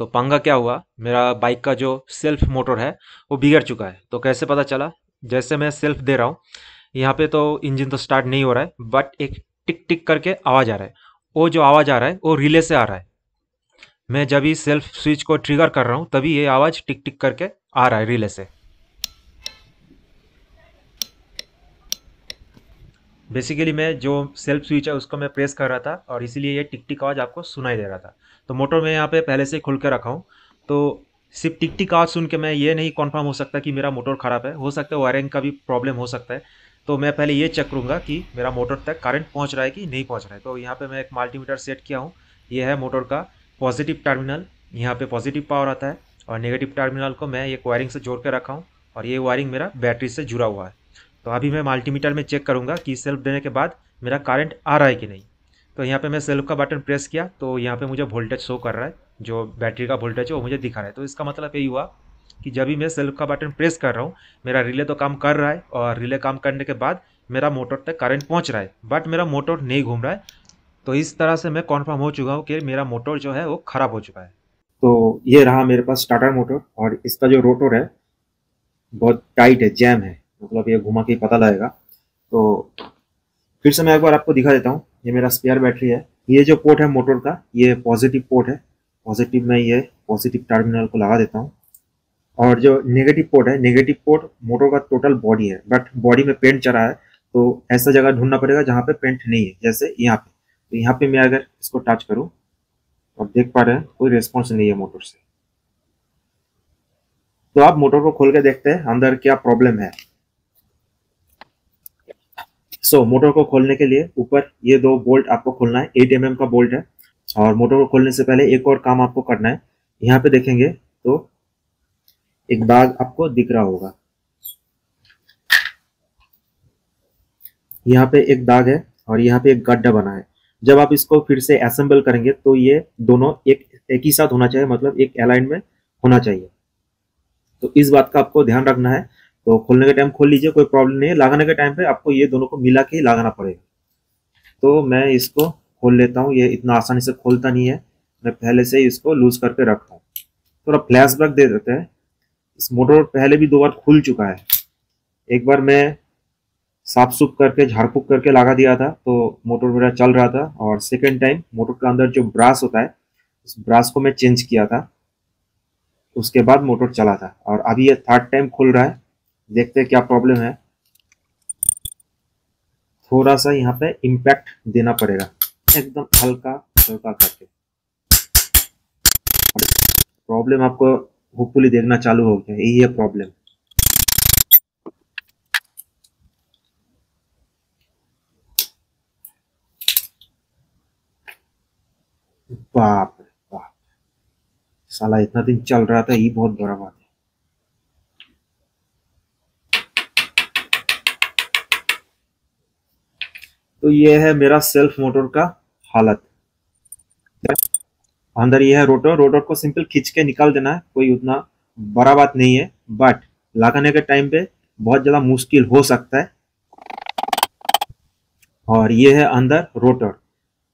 तो पंगा क्या हुआ, मेरा बाइक का जो सेल्फ मोटर है वो बिगड़ चुका है। तो कैसे पता चला, जैसे मैं सेल्फ दे रहा हूँ, यहाँ पे तो इंजन तो स्टार्ट नहीं हो रहा है, बट एक टिक टिक करके आवाज़ आ रहा है। वो जो आवाज़ आ रहा है वो रिले से आ रहा है। मैं जब ही सेल्फ स्विच को ट्रिगर कर रहा हूँ तभी ये आवाज़ टिक टिक करके आ रहा है रिले से। बेसिकली मैं जो सेल्फ स्विच है उसको मैं प्रेस कर रहा था और इसीलिए ये टिक टिक आवाज़ आपको सुनाई दे रहा था। तो मोटर मैं यहाँ पे पहले से ही खुल के रखा हूँ। तो सिर्फ टिक टिक आवाज़ सुन के मैं ये नहीं कन्फर्म हो सकता कि मेरा मोटर ख़राब है, हो सकता है वायरिंग का भी प्रॉब्लम हो सकता है। तो मैं पहले ये चेक करूँगा कि मेरा मोटर तक करंट पहुँच रहा है कि नहीं पहुँच रहा है। तो यहाँ पे मैं एक मल्टीमीटर सेट किया हूँ। ये है मोटर का पॉजिटिव टर्मिनल, यहाँ पे पॉजिटिव पावर आता है और नेगेटिव टर्मिनल को मैं एक वायरिंग से जोड़ के रखा हूँ और ये वायरिंग मेरा बैटरी से जुड़ा हुआ है। तो अभी मैं मल्टीमीटर में चेक करूँगा कि सेल्फ देने के बाद मेरा करंट आ रहा है कि नहीं। तो यहाँ पे मैं सेल्फ का बटन प्रेस किया तो यहाँ पे मुझे वोल्टेज शो कर रहा है, जो बैटरी का वोल्टेज है वो मुझे दिखा रहा है। तो इसका मतलब यही हुआ कि जब भी मैं सेल्फ का बटन प्रेस कर रहा हूँ, मेरा रिले तो काम कर रहा है और रिले काम करने के बाद मेरा मोटर तक करंट पहुँच रहा है, बट मेरा मोटर नहीं घूम रहा है। तो इस तरह से मैं कन्फर्म हो चुका हूँ कि मेरा मोटर जो है वो ख़राब हो चुका है। तो ये रहा मेरे पास स्टार्टर मोटर, और इसका जो रोटर है बहुत टाइट है, जैम है, मतलब ये घुमा के ही पता लगेगा। तो फिर से मैं एक बार आपको दिखा देता हूँ। ये मेरा स्पेयर बैटरी है। ये जो पोर्ट है मोटर का, ये पॉजिटिव पोर्ट है। पॉजिटिव में ये पॉजिटिव टर्मिनल को लगा देता हूँ। और जो नेगेटिव पोर्ट है, नेगेटिव पोर्ट मोटर का टोटल बॉडी है, बट बॉडी में पेंट चढ़ा है। तो ऐसा जगह ढूंढना पड़ेगा जहाँ पे पेंट नहीं है, जैसे यहाँ पे। तो यहाँ पे मैं अगर इसको टच करूँ और देख पा रहे हैं कोई रिस्पॉन्स नहीं है मोटर से। तो आप मोटर को खोल के देखते हैं अंदर क्या प्रॉब्लम है। मोटर को खोलने के लिए ऊपर ये दो बोल्ट आपको खोलना है, 8 mm का बोल्ट है। और मोटर को खोलने से पहले एक और काम आपको करना है। यहाँ पे देखेंगे तो एक दाग आपको दिख रहा होगा, यहाँ पे एक दाग है और यहाँ पे एक गड्ढा बना है। जब आप इसको फिर से असेंबल करेंगे तो ये दोनों एक ही साथ होना चाहिए, मतलब एक अलाइन में होना चाहिए। तो इस बात का आपको ध्यान रखना है। तो खोलने के टाइम खोल लीजिए, कोई प्रॉब्लम नहीं है। लगाने के टाइम पे आपको ये दोनों को मिला के ही लगाना पड़ेगा। तो मैं इसको खोल लेता हूँ, ये इतना आसानी से खोलता नहीं है। मैं पहले से ही इसको लूज करके रखता हूँ। थोड़ा फ्लैशबैक दे देते हैं। इस मोटर पहले भी 2 बार खुल चुका है। एक बार मैं साफ सुफ करके झाड़ फूक करके लगा दिया था तो मोटर मेरा चल रहा था, और सेकेंड टाइम मोटर के अंदर जो ब्रास होता है उस ब्रास को मैं चेंज किया था, उसके बाद मोटर चला था। और अभी ये थर्ड टाइम खुल रहा है। देखते हैं क्या प्रॉब्लम है। थोड़ा सा यहाँ पे इम्पैक्ट देना पड़ेगा, एकदम हल्का हल्का करके। प्रॉब्लम आपको होपफुली देखना चालू हो गया, यही है प्रॉब्लम। बाप रे बाप, साला इतना दिन चल रहा था, ये बहुत बड़ा बात है। तो ये है मेरा सेल्फ मोटर का हालत। अंदर ये है रोटर। रोटर को सिंपल खींच के निकाल देना है, कोई उतना बड़ा बात नहीं है, बट लगाने के टाइम पे बहुत ज्यादा मुश्किल हो सकता है। और ये है अंदर रोटर।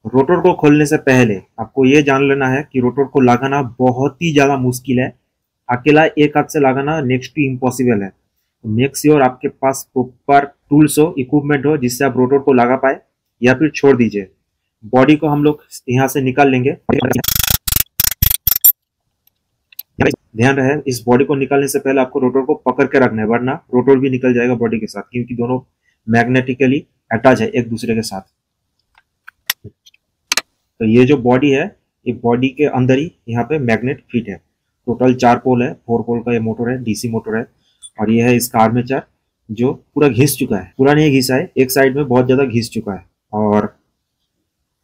रोटर को खोलने से पहले आपको ये जान लेना है कि रोटर को लगाना बहुत ही ज्यादा मुश्किल है। अकेला एक हाथ से लगाना नेक्स्ट टू इम्पॉसिबल है। मेक श्योर आपके पास प्रॉपर टूल्स हो, इक्विपमेंट हो, जिससे आप रोटर को लगा पाए, या फिर छोड़ दीजिए। बॉडी को हम लोग यहाँ से निकाल लेंगे। ध्यान रहे, इस बॉडी को निकालने से पहले आपको रोटर को पकड़ के रखना है, वरना रोटर भी निकल जाएगा बॉडी के साथ, क्योंकि दोनों मैग्नेटिकली अटैच है एक दूसरे के साथ। तो ये जो बॉडी है, ये बॉडी के अंदर ही यहाँ पे मैग्नेट फिट है। टोटल 4 पोल है, 4 पोल का ये मोटर है, डीसी मोटर है। और ये है इसका आर्मेचर जो पूरा घिस चुका है, पूरा नहीं घिसा है, एक साइड में बहुत ज्यादा घिस चुका है। और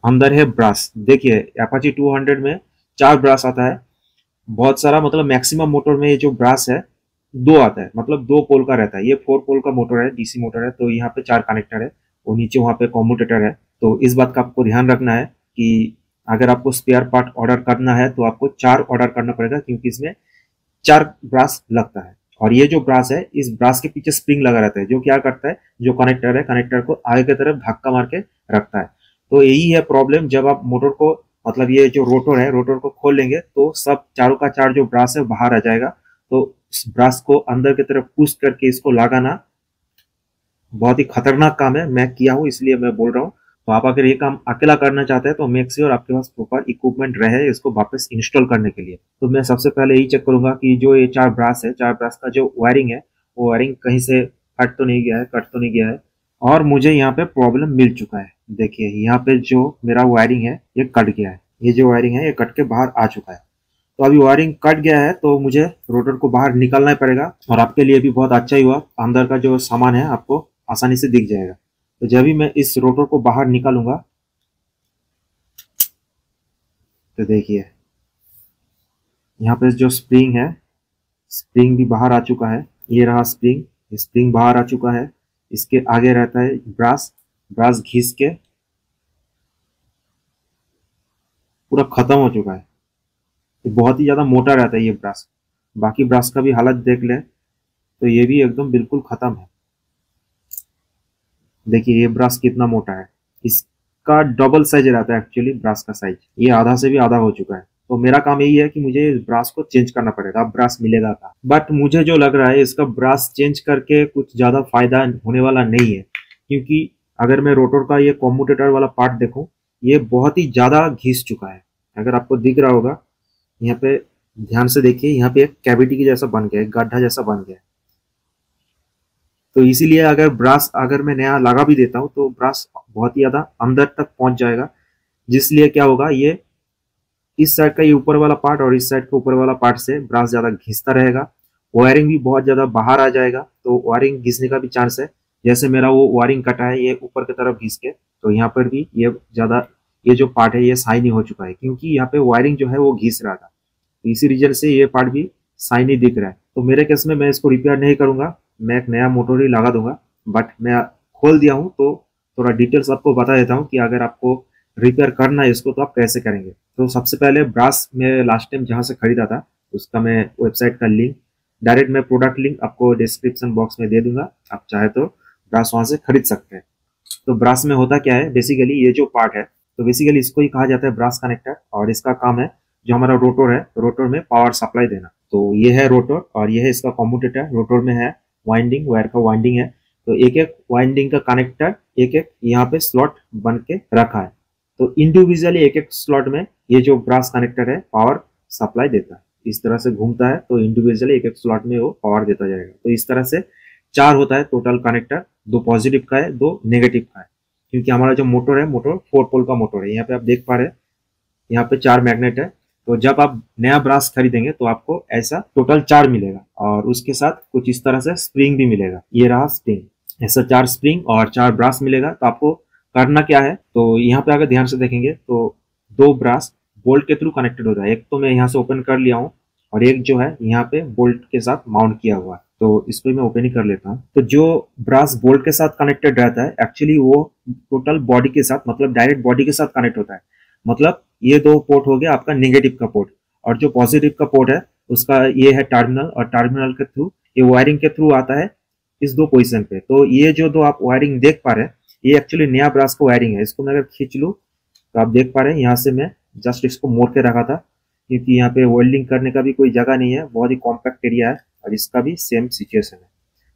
अंदर है ब्रास। देखिए अपाची 200 में 4 ब्रास आता है, बहुत सारा, मतलब मैक्सिमम मोटर में ये जो ब्रास है 2 आता है, मतलब 2 पोल का रहता है। ये 4 पोल का मोटर है, डीसी मोटर है, तो यहाँ पे 4 कनेक्टर है और नीचे वहाँ पे कॉम्यूटेटर है। तो इस बात का आपको ध्यान रखना है कि अगर आपको स्पेयर पार्ट ऑर्डर करना है तो आपको 4 ऑर्डर करना पड़ेगा, क्योंकि इसमें 4 ब्रास लगता है। और ये जो ब्रास है, इस ब्रास के पीछे स्प्रिंग लगा रहता है, जो क्या करता है, जो कनेक्टर है, कनेक्टर को आगे की तरफ धक्का मार के रखता है। तो यही है प्रॉब्लम, जब आप मोटर को मतलब ये जो रोटर है, रोटर को खोल लेंगे तो सब चारों का चार जो ब्रास है बाहर आ जाएगा। तो इस ब्रास को अंदर की तरफ पुश करके इसको लगाना बहुत ही खतरनाक काम है, मैं किया हूँ इसलिए मैं बोल रहा हूँ। तो आप अगर ये काम अकेला करना चाहते हैं तो मेक श्योर आपके पास प्रॉपर इक्विपमेंट रहे इसको वापस इंस्टॉल करने के लिए। तो मैं सबसे पहले यही चेक करूंगा कि जो ये चार ब्रास है, चार ब्रास का जो वायरिंग है वो वायरिंग कहीं से हट तो नहीं गया है, कट तो नहीं गया है। और मुझे यहाँ पे प्रॉब्लम मिल चुका है। देखिए यहाँ पे जो मेरा वायरिंग है ये कट गया है, ये जो वायरिंग है ये कट के बाहर आ चुका है। तो अभी वायरिंग कट गया है तो मुझे रोटर को बाहर निकालना ही पड़ेगा। और आपके लिए भी बहुत अच्छा ही हुआ, अंदर का जो सामान है आपको आसानी से दिख जाएगा। तो जब भी मैं इस रोटर को बाहर निकालूंगा तो देखिए यहाँ पे जो स्प्रिंग है, स्प्रिंग भी बाहर आ चुका है। ये रहा स्प्रिंग, स्प्रिंग बाहर आ चुका है। इसके आगे रहता है ब्रास, ब्रास घिस के पूरा खत्म हो चुका है। ये बहुत ही ज्यादा मोटा रहता है ये ब्रास। बाकी ब्रास का भी हालत देख ले तो ये भी एकदम बिल्कुल खत्म है। देखिए ये ब्रास कितना मोटा है, इसका डबल साइज रहता है एक्चुअली ब्रास का साइज, ये आधा से भी आधा हो चुका है। तो मेरा काम यही है कि मुझे इस ब्रास को चेंज करना पड़ेगा। अब ब्रास मिलेगा था, बट मुझे जो लग रहा है इसका ब्रास चेंज करके कुछ ज्यादा फायदा होने वाला नहीं है। क्योंकि अगर मैं रोटर का ये कॉम्यूटेटर वाला पार्ट देखूं, ये बहुत ही ज्यादा घिस चुका है। अगर आपको दिख रहा होगा यहाँ पे, ध्यान से देखिए, यहाँ पे एक कैविटी की जैसा बन गया है, गड्ढा जैसा बन गया है। तो इसीलिए अगर ब्रास अगर मैं नया लगा भी देता हूँ तो ब्रास बहुत ही ज्यादा अंदर तक पहुंच जाएगा। जिसलिए क्या होगा, ये इस साइड का ये ऊपर वाला पार्ट और इस साइड का ऊपर वाला पार्ट से ब्रास ज्यादा घिसता रहेगा। वायरिंग भी बहुत ज्यादा बाहर आ जाएगा, तो वायरिंग घिसने का भी चांस है। जैसे मेरा वो वायरिंग कटा है ये ऊपर की तरफ घिस के, तो यहाँ पर भी ये ज्यादा, ये जो पार्ट है ये शाइनी हो चुका है क्योंकि यहाँ पे वायरिंग जो है वो घिस रहा था। इसी रीजन से ये पार्ट भी शाइनी दिख रहा है। तो मेरे केस में मैं इसको रिपेयर नहीं करूंगा, मैं एक नया मोटर ही लगा दूंगा। बट मैं खोल दिया हूँ तो थोड़ा डिटेल्स आपको बता देता हूँ कि अगर आपको रिपेयर करना है इसको तो आप कैसे करेंगे। तो सबसे पहले ब्रास में लास्ट टाइम जहाँ से खरीदा था उसका मैं वेबसाइट का लिंक, डायरेक्ट मैं प्रोडक्ट लिंक आपको डिस्क्रिप्शन बॉक्स में दे दूंगा, आप चाहे तो ब्रास वहां से खरीद सकते हैं। तो ब्रास में होता क्या है, बेसिकली ये जो पार्ट है, तो बेसिकली इसको ही कहा जाता है ब्रास कनेक्टर। और इसका काम है जो हमारा रोटर है, रोटर में पावर सप्लाई देना। तो ये है रोटर और ये है इसका कम्यूटेटर। रोटर में है वाइंडिंग, वायर का वाइंडिंग है। तो एक एक वाइंडिंग का कनेक्टर एक एक यहाँ पे स्लॉट बन के रखा है। तो इंडिविजुअली एक एक स्लॉट में ये जो ब्रास कनेक्टर है पावर सप्लाई देता है। इस तरह से घूमता है तो इंडिविजुअली एक एक स्लॉट में वो पावर देता जाएगा। तो इस तरह से चार होता है टोटल कनेक्टर, दो पॉजिटिव का है, दो नेगेटिव का है। क्योंकि हमारा जो मोटर है, मोटर 4 पोल का मोटर है। यहाँ पे आप देख पा रहे हैं यहाँ पे 4 मैग्नेट है। तो जब आप नया ब्रास खरीदेंगे तो आपको ऐसा टोटल 4 मिलेगा और उसके साथ कुछ इस तरह से स्प्रिंग भी मिलेगा। ये रहा स्प्रिंग, ऐसा 4 स्प्रिंग और 4 ब्रास मिलेगा। तो आपको करना क्या है, तो यहाँ पे अगर ध्यान से देखेंगे तो 2 ब्रास बोल्ट के थ्रू कनेक्टेड होता है। एक तो मैं यहाँ से ओपन कर लिया हूँ और एक जो है यहाँ पे बोल्ट के साथ माउंट किया हुआ है। तो इसको मैं ओपन ही कर लेता हूँ। तो जो ब्रास बोल्ट के साथ कनेक्टेड रहता है एक्चुअली वो टोटल बॉडी के साथ, मतलब डायरेक्ट बॉडी के साथ कनेक्ट होता है। मतलब ये 2 पोर्ट हो गया आपका नेगेटिव का पोर्ट, और जो पॉजिटिव का पोर्ट है उसका ये है टर्मिनल, और टर्मिनल के थ्रू ये वायरिंग के थ्रू आता है इस 2 पोजीशन पे। तो ये जो 2 आप वायरिंग देख पा रहे हैं ये एक्चुअली नया ब्रास का वायरिंग है। इसको मैं अगर खींच लूँ तो आप देख पा रहे हैं यहाँ से मैं जस्ट इसको मोड़ के रखा था क्योंकि यहाँ पे वेल्डिंग करने का भी कोई जगह नहीं है, बहुत ही कॉम्पैक्ट एरिया है। और इसका भी सेम सिचुएशन है।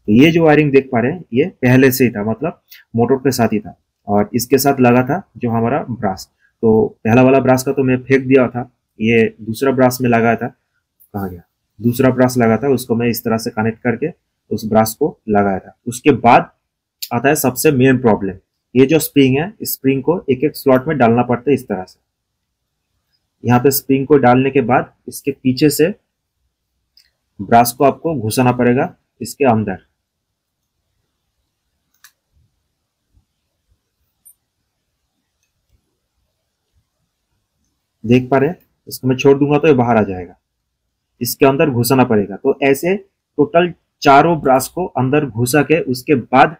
तो ये जो वायरिंग देख पा रहे हैं ये पहले से ही था, मतलब मोटर के साथ ही था और इसके साथ लगा था जो हमारा ब्रास। तो पहला वाला ब्रास का तो मैं फेंक दिया था, ये दूसरा ब्रास में लगाया था, कहाँ गया, दूसरा ब्रास लगा था, उसको मैं इस तरह से कनेक्ट करके उस ब्रास को लगाया था। उसके बाद आता है सबसे मेन प्रॉब्लम, ये जो स्प्रिंग है, स्प्रिंग को एक एक स्लॉट में डालना पड़ता है इस तरह से। यहाँ पे स्प्रिंग को डालने के बाद इसके पीछे से ब्रास को आपको घुसाना पड़ेगा इसके अंदर। देख पा रहे हैं, इसको मैं छोड़ दूंगा तो ये बाहर आ जाएगा, इसके अंदर घुसाना पड़ेगा। तो ऐसे टोटल चारों ब्रास को अंदर घुसा के उसके बाद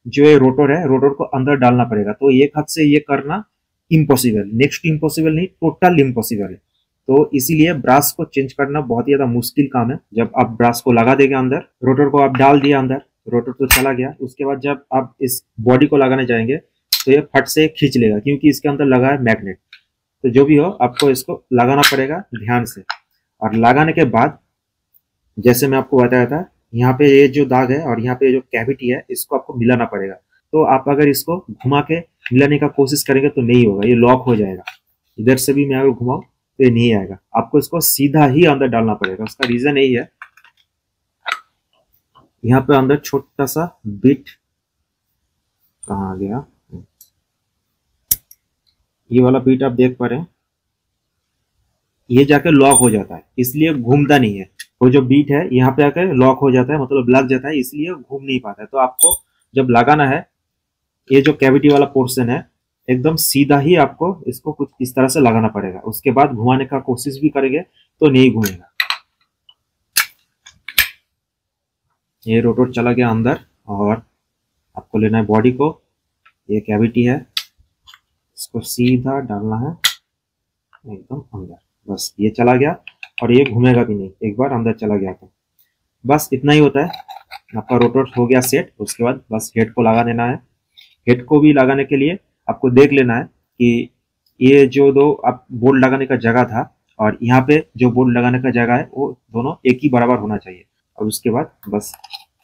जो ये रोटर है, रोटर को अंदर डालना पड़ेगा। तो एक हाथ से ये करना इम्पॉसिबल, नेक्स्ट इम्पॉसिबल नहीं, टोटल इम्पॉसिबल है। तो इसीलिए ब्रास को चेंज करना बहुत ही ज्यादा मुश्किल काम है। जब आप ब्रास को लगा देंगे अंदर, रोटर को आप डाल दिया अंदर, रोटर तो चला गया। उसके बाद जब आप इस बॉडी को लगाने जाएंगे तो ये फट से खींच लेगा क्योंकि इसके अंदर लगा है मैग्नेट। तो जो भी हो आपको इसको लगाना पड़ेगा ध्यान से। और लगाने के बाद जैसे मैं आपको बताया था, यहाँ पे ये जो दाग है और यहाँ पे जो कैविटी है इसको आपको मिलाना पड़ेगा। तो आप अगर इसको घुमा के मिलाने का कोशिश करेंगे तो नहीं होगा, ये लॉक हो जाएगा। इधर से भी मैं अगर घुमाऊं तो ये नहीं आएगा, आपको इसको सीधा ही अंदर डालना पड़ेगा। उसका रीजन यही है, यहाँ पे अंदर छोटा सा बिट कहाँ आ गया, ये वाला बिट आप देख पा रहे हैं, ये जाके लॉक हो जाता है, इसलिए घूमता नहीं है। वो जो बीट है यहाँ पे आकर लॉक हो जाता है, मतलब लग जाता है, इसलिए घूम नहीं पाता है। तो आपको जब लगाना है, ये जो कैविटी वाला पोर्शन है एकदम सीधा ही आपको इसको कुछ इस तरह से लगाना पड़ेगा। उसके बाद घुमाने का कोशिश भी करेंगे तो नहीं घूमेगा। ये रोटर चला गया अंदर और आपको लेना है बॉडी को, ये कैविटी है, इसको सीधा डालना है एकदम अंदर, बस ये चला गया और ये घूमेगा भी नहीं, एक बार अंदर चला गया तो बस इतना ही होता है। आपका रोटर हो गया सेट। उसके बाद बस हेड को लगा देना है। हेड को भी लगाने के लिए आपको देख लेना है कि ये जो दो आप बोल्ट लगाने का जगह था और यहाँ पे जो बोल्ट लगाने का जगह है वो दोनों एक ही बराबर होना चाहिए। और उसके बाद बस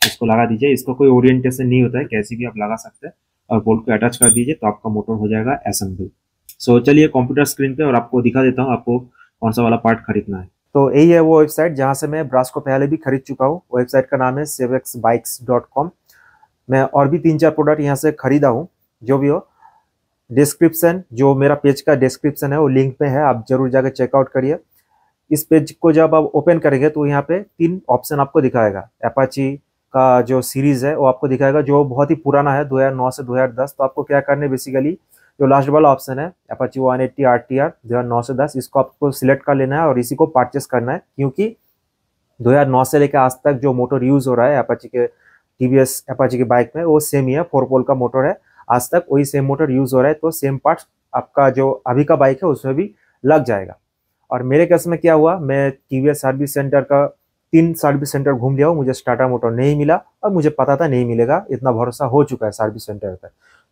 इसको लगा दीजिए। इसका कोई ओरिएंटेशन नहीं होता है, कैसी भी आप लगा सकते हैं और बोल्ट को अटैच कर दीजिए तो आपका मोटर हो जाएगा असेंबल। सो चलिए कंप्यूटर स्क्रीन पे और आपको दिखा देता हूँ आपको कौन सा वाला पार्ट खरीदना है। तो यही है वो वेबसाइट जहाँ से मैं ब्रास को पहले भी खरीद चुका हूँ। वेबसाइट का नाम है savexbikes.com। मैं और भी 3-4 प्रोडक्ट यहाँ से खरीदा हूँ। जो भी हो, डिस्क्रिप्शन, जो मेरा पेज का डिस्क्रिप्शन है वो लिंक पे है, आप जरूर जाकर चेकआउट करिए। इस पेज को जब आप ओपन करेंगे तो यहाँ पे 3 ऑप्शन आपको दिखाएगा। अपाची का जो सीरीज है वो आपको दिखाएगा, जो बहुत ही पुराना है, 2009 से 2010। तो आपको क्या करना है, बेसिकली जो लास्ट वाला ऑप्शन है अपाची 180 RTR 2009 से 10, इसको आपको सिलेक्ट कर लेना है और इसी को परचेस करना है। क्योंकि 2009 से लेकर आज तक जो मोटर यूज हो रहा है अपाची के, टीवीएस अपाची की बाइक में, वो सेम ही है, 4 पोल का मोटर है। आज तक वही सेम मोटर यूज हो रहा है, तो सेम पार्ट्स आपका जो अभी का बाइक है उसमें भी लग जाएगा। और मेरे केस में क्या हुआ, मैं टीवीएस सर्विस सेंटर का 3 सर्विस सेंटर घूम लिया हूँ, मुझे स्टार्टर मोटर नहीं मिला और मुझे पता था नहीं मिलेगा, इतना भरोसा हो चुका है सर्विस सेंटर पर।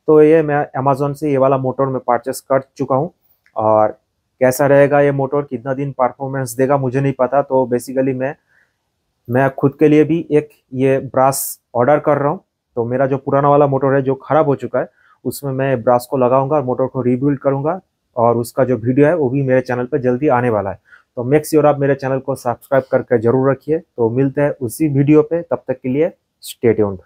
तो ये मैं अमेजोन से ये वाला मोटर में परचेस कर चुका हूँ। और कैसा रहेगा ये मोटर, कितना दिन परफॉर्मेंस देगा मुझे नहीं पता। तो बेसिकली मैं खुद के लिए भी एक ये ब्रास ऑर्डर कर रहा हूँ। तो मेरा जो पुराना वाला मोटर है जो खराब हो चुका है, उसमें मैं ब्रास को लगाऊंगा और मोटर को रीबिल्ड करूंगा। और उसका जो वीडियो है वो भी मेरे चैनल पर जल्दी आने वाला है। तो मेक श्योर आप मेरे चैनल को सब्सक्राइब करके जरूर रखिए। तो मिलते हैं उसी वीडियो पे, तब तक के लिए स्टे ट्यून्ड।